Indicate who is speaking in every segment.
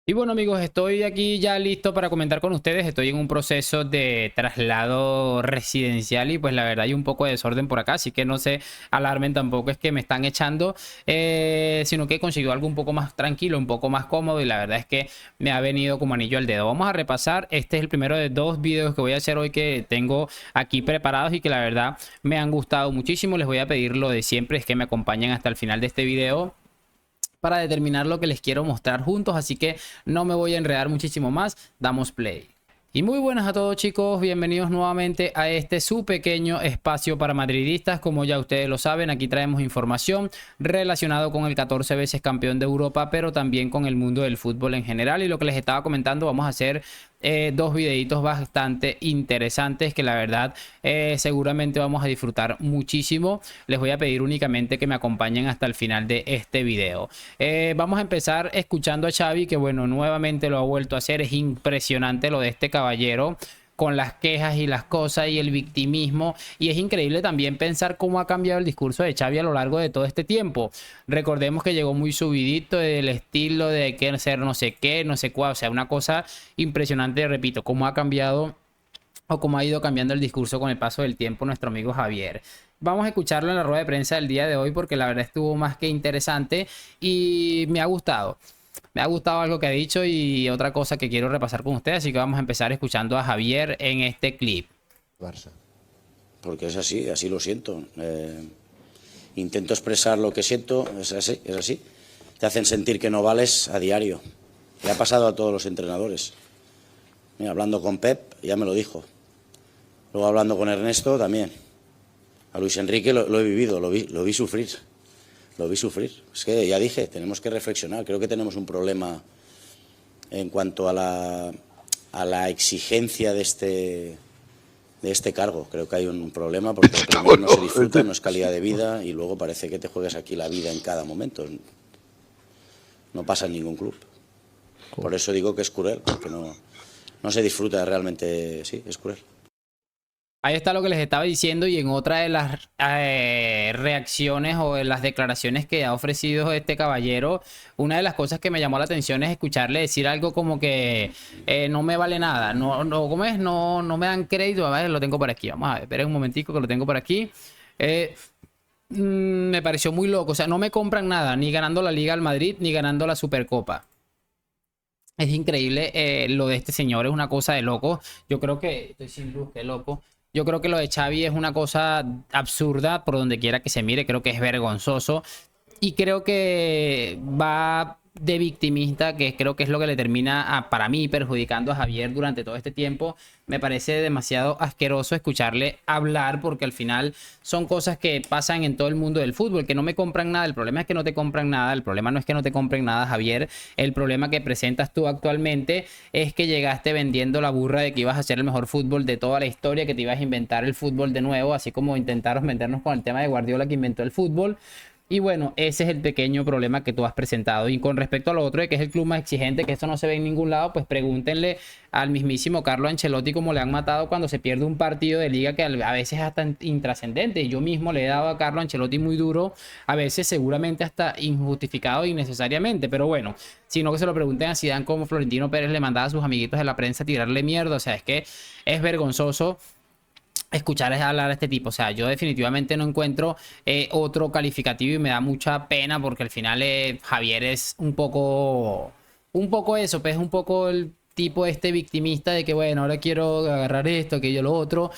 Speaker 1: Y bueno amigos, estoy aquí ya listo para comentar con ustedes. Estoy en un proceso de traslado residencial y pues la verdad hay un poco de desorden por acá, así que no se alarmen, tampoco es que me están echando, sino que he conseguido algo un poco más tranquilo, un poco más cómodo y la verdad es que me ha venido como anillo al dedo. Vamos a repasar, este es el primero de dos videos que voy a hacer hoy que tengo aquí preparados y que la verdad me han gustado muchísimo. Les voy a pedir lo de siempre, es que me acompañen hasta el final de este video para determinar lo que les quiero mostrar juntos, así que no me voy a enredar muchísimo más, damos play. Y muy buenas a todos chicos, bienvenidos nuevamente a este su pequeño espacio para madridistas. Como ya ustedes lo saben, aquí traemos información relacionado con el 14 veces campeón de Europa, pero también con el mundo del fútbol en general. Y lo que les estaba comentando, vamos a hacer dos videitos bastante interesantes que la verdad seguramente vamos a disfrutar muchísimo. Les voy a pedir únicamente que me acompañen hasta el final de este video. Vamos a empezar escuchando a Xavi, que bueno, nuevamente lo ha vuelto a hacer. Es impresionante lo de este caballero con las quejas y las cosas y el victimismo, y es increíble también pensar cómo ha cambiado el discurso de Xavi a lo largo de todo este tiempo. Recordemos que llegó muy subidito del estilo de que ser no sé qué, no sé cuál, o sea, una cosa impresionante. Repito, cómo ha cambiado o cómo ha ido cambiando el discurso con el paso del tiempo nuestro amigo Javier. Vamos a escucharlo en la rueda de prensa del día de hoy porque la verdad estuvo más que interesante y me ha gustado. Me ha gustado algo que ha dicho y otra cosa que quiero repasar con ustedes, así que vamos a empezar escuchando a Javier en este clip.
Speaker 2: Barça.
Speaker 3: Porque es así, así lo siento. Intento expresar lo que siento, es así, es así. Te hacen sentir que no vales a diario. Le ha pasado a todos los entrenadores. Mira, hablando con Pep, ya me lo dijo. Luego hablando con Ernesto, también. A Luis Enrique lo he vivido, lo vi sufrir. Lo vi sufrir. Es que ya dije, tenemos que reflexionar. Creo que tenemos un problema en cuanto a la exigencia de este cargo. Creo que hay un problema porque primero no se disfruta, no es calidad de vida y luego parece que te juegas aquí la vida en cada momento. No pasa en ningún club. Por eso digo que es cruel, porque no se disfruta realmente. Sí, es cruel.
Speaker 1: Ahí está lo que les estaba diciendo, y en otra de las reacciones o en las declaraciones que ha ofrecido este caballero, una de las cosas que me llamó la atención es escucharle decir algo como que no me vale nada, ¿cómo es? No me dan crédito. A ver, lo tengo por aquí, vamos a ver, esperen un momentico que lo tengo por aquí. Me pareció muy loco, o sea, no me compran nada, ni ganando la Liga al Madrid, ni ganando la Supercopa. Es increíble lo de este señor, es una cosa de loco. Yo creo que, estoy sin luz, qué loco. Yo creo que lo de Xavi es una cosa absurda por donde quiera que se mire. Creo que es vergonzoso. Y creo que va de victimista, que creo que es lo que le termina, para mí, perjudicando a Javier durante todo este tiempo. Me parece demasiado asqueroso escucharle hablar porque al final son cosas que pasan en todo el mundo del fútbol, que no me compran nada. El problema es que no te compran nada. El problema no es que no te compren nada, Javier. El problema que presentas tú actualmente es que llegaste vendiendo la burra de que ibas a hacer el mejor fútbol de toda la historia, que te ibas a inventar el fútbol de nuevo, así como intentaron vendernos con el tema de Guardiola, que inventó el fútbol. Y bueno, ese es el pequeño problema que tú has presentado. Y con respecto a lo otro de que es el club más exigente, que esto no se ve en ningún lado, pues pregúntenle al mismísimo Carlo Ancelotti cómo le han matado cuando se pierde un partido de liga que a veces es hasta intrascendente. Yo mismo le he dado a Carlo Ancelotti muy duro, a veces seguramente hasta injustificado e innecesariamente. Pero bueno, sino que se lo pregunten a Zidane como Florentino Pérez le mandaba a sus amiguitos de la prensa a tirarle mierda. O sea, es que es vergonzoso escuchar hablar a este tipo. O sea, yo definitivamente no encuentro otro calificativo y me da mucha pena porque al final Javier es un poco eso, pues es un poco el tipo este victimista de que bueno, ahora quiero agarrar esto, aquello, lo otro.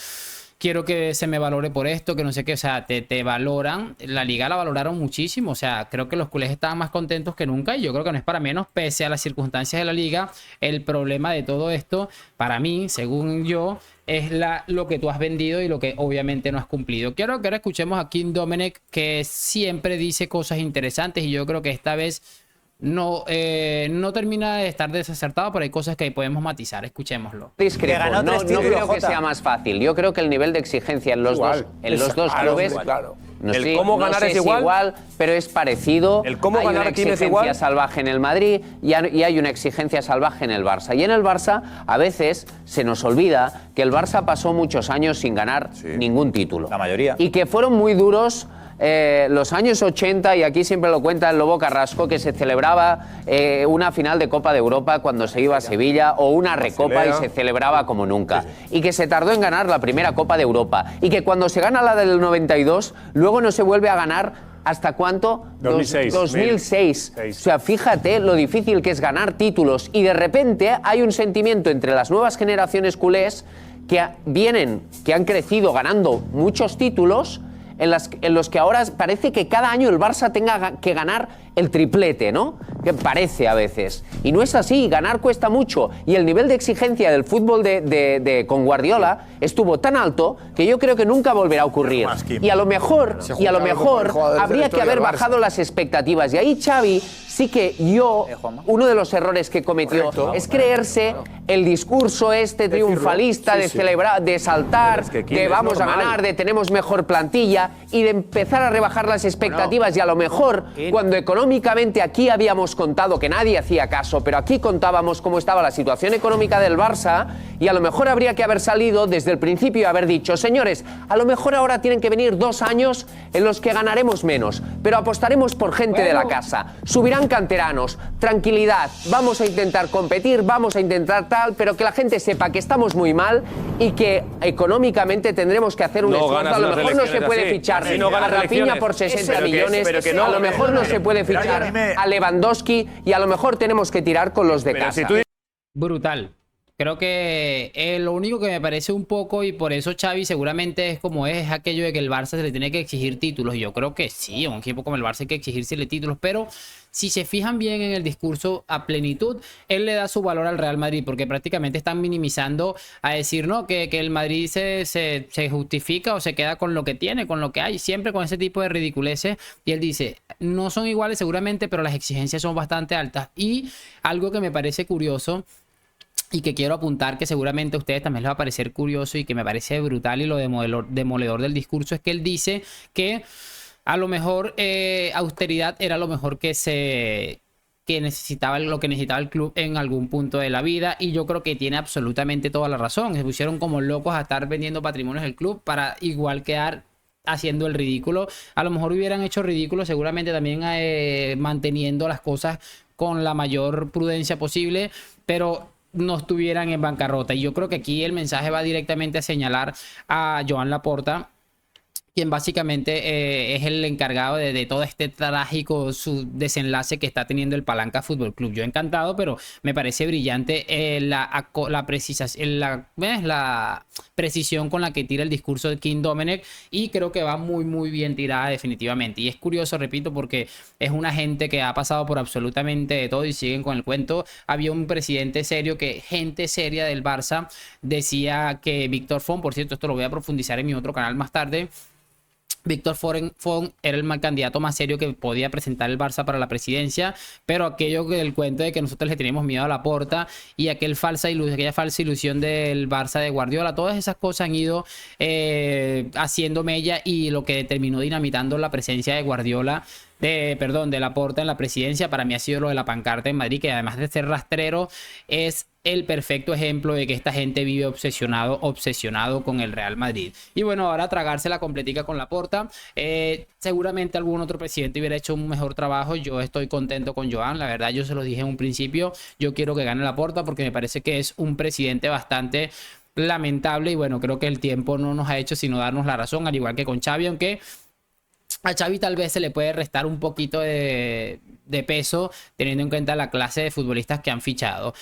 Speaker 1: Quiero que se me valore por esto, que no sé qué. O sea, te valoran. La liga la valoraron muchísimo. O sea, creo que los culés estaban más contentos que nunca. Y yo creo que no es para menos, pese a las circunstancias de la liga. El problema de todo esto, para mí, según yo, es lo que tú has vendido y lo que obviamente no has cumplido. Quiero que ahora escuchemos a Kim Domenech, que siempre dice cosas interesantes. Y yo creo que esta vez no termina de estar desacertado, pero hay cosas que podemos matizar. Escuchémoslo.
Speaker 4: Discrepo. No creo que sea más fácil. Yo creo que el nivel de exigencia en los dos clubes,
Speaker 2: Claro.
Speaker 4: no
Speaker 2: El
Speaker 4: sé,
Speaker 2: cómo
Speaker 4: no
Speaker 2: ganar
Speaker 4: sé
Speaker 2: es
Speaker 4: si
Speaker 2: igual,
Speaker 4: pero es parecido.
Speaker 2: El cómo
Speaker 4: hay
Speaker 2: ganar
Speaker 4: una
Speaker 2: aquí no es
Speaker 4: exigencia
Speaker 2: igual.
Speaker 4: salvaje en el Madrid y hay una exigencia salvaje en el Barça. Y en el Barça a veces se nos olvida que el Barça pasó muchos años sin ganar ningún título.
Speaker 2: La mayoría.
Speaker 4: Y que fueron muy duros los años 80, y aquí siempre lo cuenta el Lobo Carrasco, que se celebraba una final de Copa de Europa cuando se iba a Sevilla, o una recopa y se celebraba como nunca. Y que se tardó en ganar la primera Copa de Europa. Y que cuando se gana la del 92, luego no se vuelve a ganar. ¿Hasta cuánto?
Speaker 2: 2006.
Speaker 4: 2006. O sea, fíjate lo difícil que es ganar títulos. Y de repente hay un sentimiento entre las nuevas generaciones culés que han crecido ganando muchos títulos, en los que ahora parece que cada año el Barça tenga que ganar el triplete, ¿no? Que parece a veces. Y no es así, ganar cuesta mucho. Y el nivel de exigencia del fútbol con Guardiola estuvo tan alto que yo creo que nunca volverá a ocurrir. Y a lo mejor habría que haber bajado las expectativas. Y ahí Xavi sí que uno de los errores que cometió es creerse el discurso triunfalista de celebrar, de saltar, de vamos a ganar, de tenemos mejor plantilla, y de empezar a rebajar las expectativas. Y a lo mejor cuando económicamente aquí habíamos contado, que nadie hacía caso, pero aquí contábamos cómo estaba la situación económica del Barça, y a lo mejor habría que haber salido desde el principio y haber dicho, señores, a lo mejor ahora tienen que venir 2 años en los que ganaremos menos, pero apostaremos por gente de la casa, subirán canteranos, tranquilidad, vamos a intentar competir, vamos a intentar tal, pero que la gente sepa que estamos muy mal y que económicamente tendremos que hacer un esfuerzo. A lo mejor no se puede fichar a Rafinha por 60 millones, a lo mejor no se puede fichar a Lewandowski, y a lo mejor tenemos que tirar con los de casa.
Speaker 1: Brutal. Creo que lo único que me parece un poco, y por eso Xavi seguramente es aquello de que el Barça se le tiene que exigir títulos. Y yo creo que sí, a un equipo como el Barça hay que exigírsele títulos, pero si se fijan bien en el discurso a plenitud, él le da su valor al Real Madrid, porque prácticamente están minimizando a decir, ¿no? Que el Madrid se justifica o se queda con lo que tiene, con lo que hay, siempre con ese tipo de ridiculeces. Y él dice, no son iguales seguramente, pero las exigencias son bastante altas. Y algo que me parece curioso y que quiero apuntar, que seguramente a ustedes también les va a parecer curioso y que me parece brutal y lo demoledor del discurso, es que él dice que a lo mejor austeridad era lo mejor que necesitaba el club en algún punto de la vida, y yo creo que tiene absolutamente toda la razón. Se pusieron como locos a estar vendiendo patrimonios del club para igual quedar haciendo el ridículo. A lo mejor hubieran hecho ridículo seguramente también manteniendo las cosas con la mayor prudencia posible, pero no estuvieran en bancarrota. Y yo creo que aquí el mensaje va directamente a señalar a Joan Laporta, quien básicamente es el encargado de todo este trágico desenlace que está teniendo el Palanca Fútbol Club. Yo encantado, pero me parece brillante la precisión con la que tira el discurso de King Domenech, y creo que va muy muy bien tirada definitivamente. Y es curioso, repito, porque es una gente que ha pasado por absolutamente de todo y siguen con el cuento. Había un presidente serio, gente seria del Barça decía que Víctor Font, por cierto, esto lo voy a profundizar en mi otro canal más tarde, Víctor Font era el candidato más serio que podía presentar el Barça para la presidencia, pero aquello del cuento de que nosotros le teníamos miedo a Laporta y aquella falsa ilusión del Barça de Guardiola, todas esas cosas han ido haciendo mella, y lo que terminó dinamitando la presencia de Guardiola, de Laporta en la presidencia, para mí ha sido lo de la pancarta en Madrid, que además de ser rastrero es el perfecto ejemplo de que esta gente vive obsesionado con el Real Madrid. Y bueno, ahora tragársela completica con Laporta. Seguramente algún otro presidente hubiera hecho un mejor trabajo. Yo estoy contento con Joan, la verdad, yo se lo dije en un principio, yo quiero que gane Laporta porque me parece que es un presidente bastante lamentable, y bueno, creo que el tiempo no nos ha hecho sino darnos la razón, al igual que con Xavi, aunque a Xavi tal vez se le puede restar un poquito de peso teniendo en cuenta la clase de futbolistas que han fichado.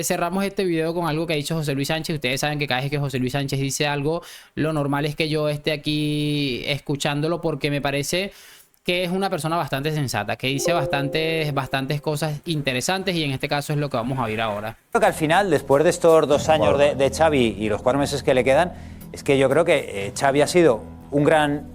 Speaker 1: Cerramos este video con algo que ha dicho José Luis Sánchez. Ustedes saben que cada vez que José Luis Sánchez dice algo, lo normal es que yo esté aquí escuchándolo, porque me parece que es una persona bastante sensata, que dice bastantes cosas interesantes, y en este caso es lo que vamos a oír ahora.
Speaker 5: Creo que al final, después de estos 2 años de Xavi y los 4 meses que le quedan, es que yo creo que Xavi ha sido un gran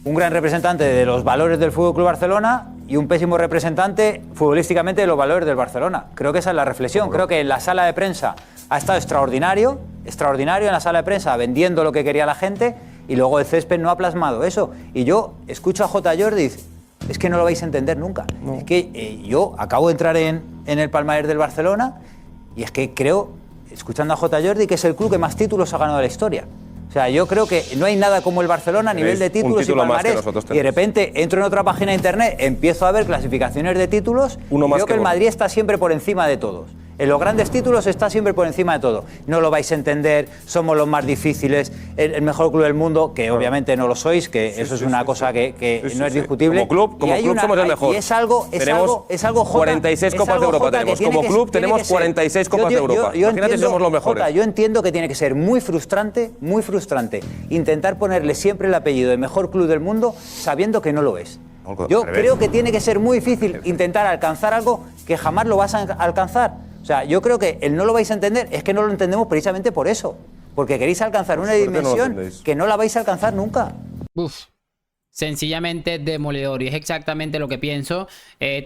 Speaker 5: representante de los valores del FC Barcelona y un pésimo representante futbolísticamente de los valores del Barcelona. Creo que esa es la reflexión. Creo que en la sala de prensa ha estado extraordinario en la sala de prensa, vendiendo lo que quería la gente, y luego el césped no ha plasmado eso. Y yo escucho a J. Jordi y dice, es que no lo vais a entender nunca. No. Es que yo acabo de entrar en el palmarés del Barcelona, y es que creo, escuchando a J. Jordi, que es el club que más títulos ha ganado de la historia. O sea, yo creo que no hay nada como el Barcelona a nivel de
Speaker 2: Tenéis un
Speaker 5: títulos y
Speaker 2: título más que
Speaker 5: palmarés.
Speaker 2: nosotros
Speaker 5: Y de
Speaker 2: tenemos.
Speaker 5: repente entro en otra página de internet, empiezo a ver clasificaciones de títulos
Speaker 2: Uno
Speaker 5: y
Speaker 2: más
Speaker 5: veo
Speaker 2: que
Speaker 5: que el
Speaker 2: vos.
Speaker 5: Madrid está siempre por encima de todos. En los grandes títulos está siempre por encima de todo. No lo vais a entender, somos los más difíciles, el mejor club del mundo, que obviamente no lo sois, que eso es una cosa que
Speaker 2: Sí,
Speaker 5: no es
Speaker 2: sí.
Speaker 5: discutible.
Speaker 2: Como
Speaker 5: Y hay
Speaker 2: club somos el mejor.
Speaker 5: Y es algo,
Speaker 2: Tenemos
Speaker 5: Jota,
Speaker 2: 46
Speaker 5: es
Speaker 2: Copas de
Speaker 5: algo,
Speaker 2: Europa
Speaker 5: Jota, que
Speaker 2: tenemos.
Speaker 5: tiene
Speaker 2: Como
Speaker 5: que-
Speaker 2: club
Speaker 5: tiene
Speaker 2: tenemos
Speaker 5: que ser.
Speaker 2: 46 Copas de Europa. Imagínate si somos los mejores.
Speaker 5: Jota, yo entiendo que tiene que ser muy frustrante intentar ponerle siempre el apellido de mejor club del mundo sabiendo que no lo es.
Speaker 2: No,
Speaker 5: Yo
Speaker 2: al revés.
Speaker 5: creo que tiene que ser muy difícil intentar alcanzar algo que jamás lo vas a alcanzar. O sea, yo creo que el no lo vais a entender es que no lo entendemos precisamente por eso. Porque queréis alcanzar una
Speaker 2: suerte no lo
Speaker 5: dimensión
Speaker 2: entendéis.
Speaker 5: que no la vais a alcanzar nunca.
Speaker 1: Uf. Sencillamente demoledor, y es exactamente lo que pienso.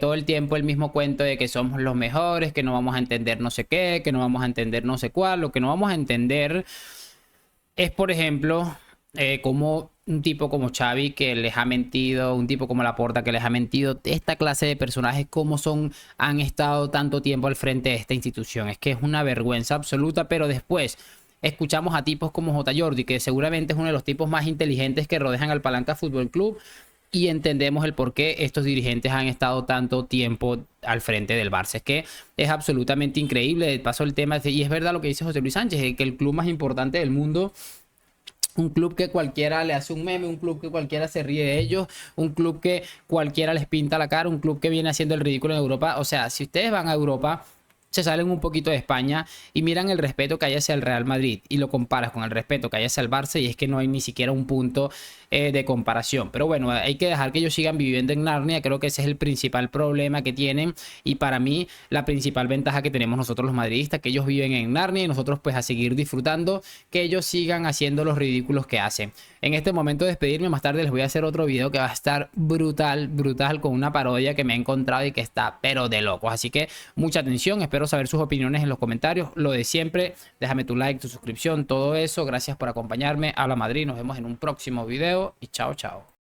Speaker 1: Todo el tiempo el mismo cuento de que somos los mejores, que no vamos a entender no sé qué, que no vamos a entender no sé cuál. Lo que no vamos a entender es, por ejemplo, como un tipo como Xavi que les ha mentido, un tipo como Laporta que les ha mentido, esta clase de personajes como han estado tanto tiempo al frente de esta institución. Es que es una vergüenza absoluta, pero después escuchamos a tipos como J. Jordi, que seguramente es uno de los tipos más inteligentes que rodean al Palanca Fútbol Club, y entendemos el por qué estos dirigentes han estado tanto tiempo al frente del Barça. Es que es absolutamente increíble. De paso el tema, y es verdad lo que dice José Luis Sánchez, que el club más importante del mundo, un club que cualquiera le hace un meme, un club que cualquiera se ríe de ellos, un club que cualquiera les pinta la cara, un club que viene haciendo el ridículo en Europa. O sea, si ustedes van a Europa, se salen un poquito de España y miran el respeto que hay hacia el Real Madrid y lo comparas con el respeto que hay hacia el Barça, y es que no hay ni siquiera un punto de comparación. Pero bueno, hay que dejar que ellos sigan viviendo en Narnia. Creo que ese es el principal problema que tienen, y para mí la principal ventaja que tenemos nosotros los madridistas, que ellos viven en Narnia y nosotros pues a seguir disfrutando, que ellos sigan haciendo los ridículos que hacen. En este momento de despedirme, más tarde les voy a hacer otro video que va a estar brutal, con una parodia que me he encontrado y que está pero de locos. Así que mucha atención, espero saber sus opiniones en los comentarios. Lo de siempre, déjame tu like, tu suscripción, todo eso. Gracias por acompañarme. Habla Madrid, nos vemos en un próximo video y chao, chao.